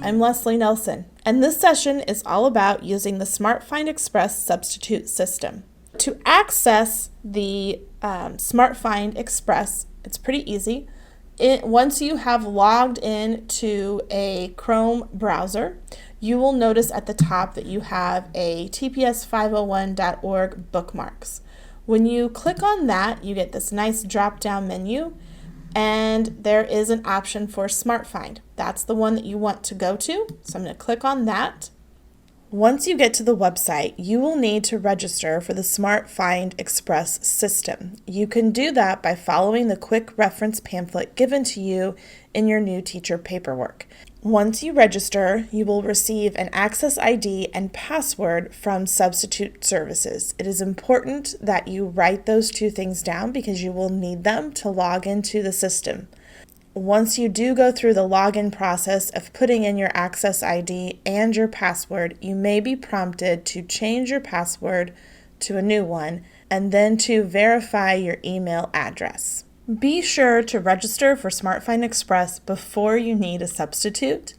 I'm Leslie Nelson, and this session is all about using the SmartFind Express substitute system. To access the SmartFind Express, it's pretty easy. Once you have logged in to a Chrome browser, you will notice at the top that you have a tps501.org bookmarks. When you click on that, you get this nice drop-down menu, and there is an option for SmartFind. That's the one that you want to go to, so I'm going to click on that. Once you get to the website, you will need to register for the SmartFind Express system. You can do that by following the quick reference pamphlet given to you in your new teacher paperwork. Once you register, you will receive an access ID and password from Substitute Services. It is important that you write those two things down because you will need them to log into the system. Once you do go through the login process of putting in your access ID and your password, you may be prompted to change your password to a new one and then to verify your email address. Be sure to register for SmartFind Express before you need a substitute.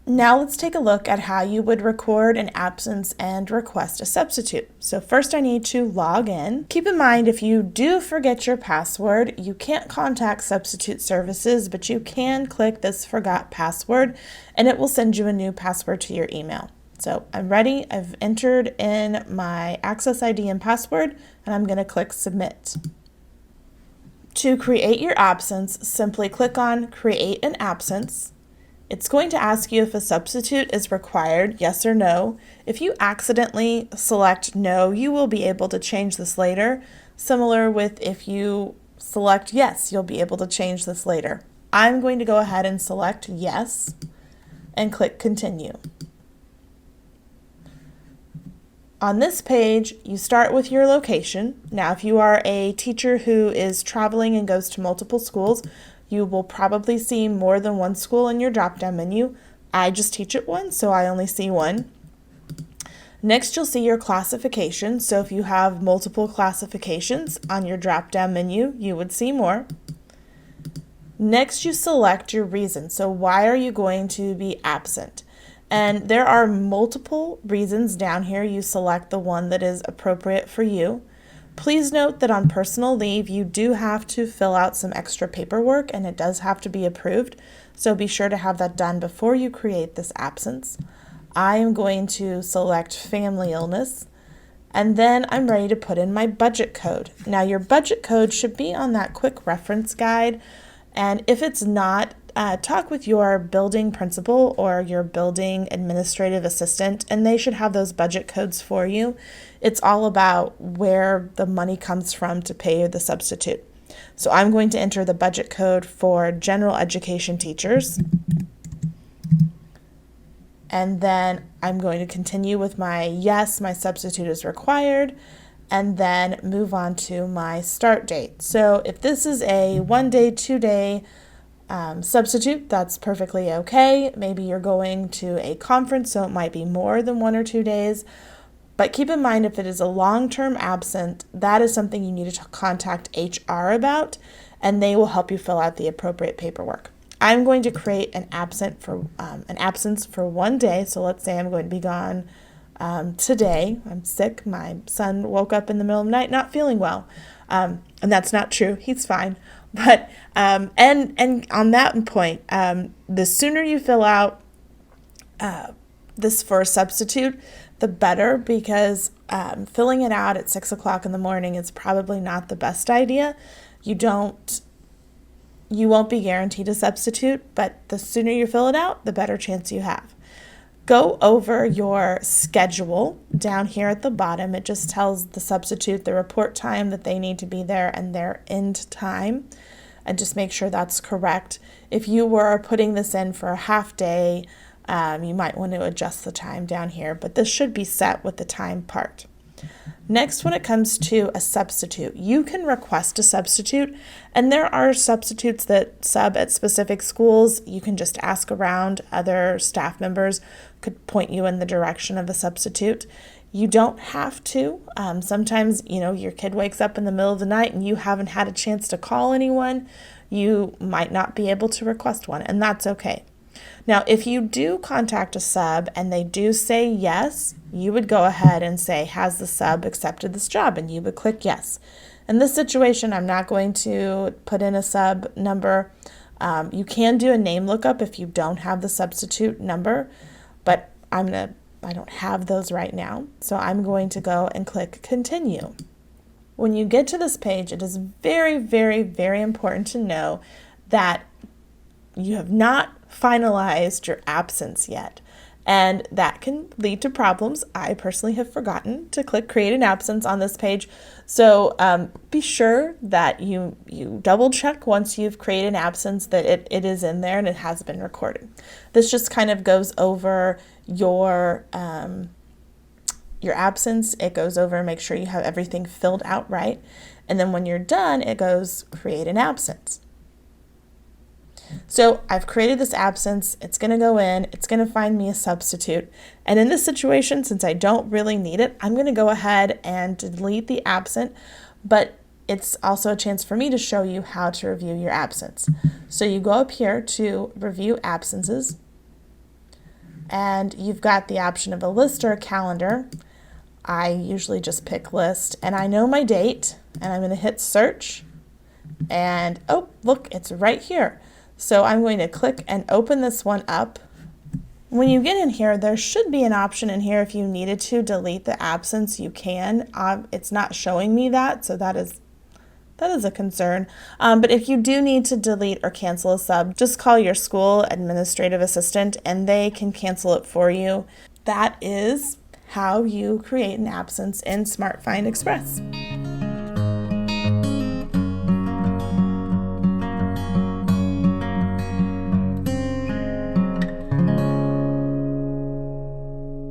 Now let's take a look at how you would record an absence and request a substitute. So first I need to log in. Keep in mind, if you do forget your password, you can't contact Substitute Services, but you can click this Forgot Password and it will send you a new password to your email. So I'm ready. I've entered in my access ID and password and I'm going to click Submit. To create your absence, simply click on Create an Absence. It's going to ask you if a substitute is required, yes or no. If you accidentally select no, you will be able to change this later. Similar with if you select yes, you'll be able to change this later. I'm going to go ahead and select yes and click Continue. On this page, you start with your location. Now, if you are a teacher who is traveling and goes to multiple schools, you will probably see more than one school in your drop-down menu. I just teach at one, so I only see one. Next, you'll see your classification. So if you have multiple classifications on your drop-down menu, you would see more. Next, you select your reason. So why are you going to be absent? And there are multiple reasons down here. You select the one that is appropriate for you. Please note that on personal leave, you do have to fill out some extra paperwork and it does have to be approved. So be sure to have that done before you create this absence. I am going to select family illness and then I'm ready to put in my budget code. Now your budget code should be on that quick reference guide, and if it's not, talk with your building principal or your building administrative assistant, and they should have those budget codes for you. It's all about where the money comes from to pay the substitute. So I'm going to enter the budget code for general education teachers. And then I'm going to continue with my yes, my substitute is required, and then move on to my start date. So if this is a 1 day, 2 day, substitute, that's perfectly okay. Maybe you're going to a conference, so it might be more than 1 or 2 days. But keep in mind, if it is a long-term absent, that is something you need to contact HR about, and they will help you fill out the appropriate paperwork. I'm going to create an absence for 1 day. So let's say I'm going to be gone today. I'm sick. My son woke up in the middle of the night not feeling well, and that's not true. He's fine. But and on that point, the sooner you fill out this for a substitute, the better, because filling it out at 6 o'clock in the morning is probably not the best idea. You won't be guaranteed a substitute, but the sooner you fill it out, the better chance you have. Go over your schedule down here at the bottom. It just tells the substitute the report time that they need to be there and their end time, and just make sure that's correct. If you were putting this in for a half day, you might want to adjust the time down here, but this should be set with the time part. Next, when it comes to a substitute, you can request a substitute, and there are substitutes that sub at specific schools. You can just ask around. Other staff members could point you in the direction of a substitute. You don't have to. Sometimes, your kid wakes up in the middle of the night and you haven't had a chance to call anyone. You might not be able to request one, and that's okay. Now, if you do contact a sub and they do say yes, you would go ahead and say, has the sub accepted this job? And you would click yes. In this situation, I'm not going to put in a sub number. You can do a name lookup if you don't have the substitute number, but I don't have those right now. So I'm going to go and click continue. When you get to this page, it is very, very, very important to know that you have not finalized your absence yet. And that can lead to problems. I personally have forgotten to click create an absence on this page. So be sure that you double check once you've created an absence that it is in there and it has been recorded. This just kind of goes over your absence. It goes over and make sure you have everything filled out right. And then when you're done, it goes create an absence. So I've created this absence. It's going to go in. It's going to find me a substitute. And in this situation, since I don't really need it, I'm going to go ahead and delete the absent, but it's also a chance for me to show you how to review your absence. So you go up here to review absences, and you've got the option of a list or a calendar. I usually just pick list, and I know my date, and I'm going to hit search, and oh, look, it's right here. So I'm going to click and open this one up. When you get in here, there should be an option in here if you needed to delete the absence, you can. It's not showing me that, so that is a concern. But if you do need to delete or cancel a sub, just call your school administrative assistant and they can cancel it for you. That is how you create an absence in SmartFind Express.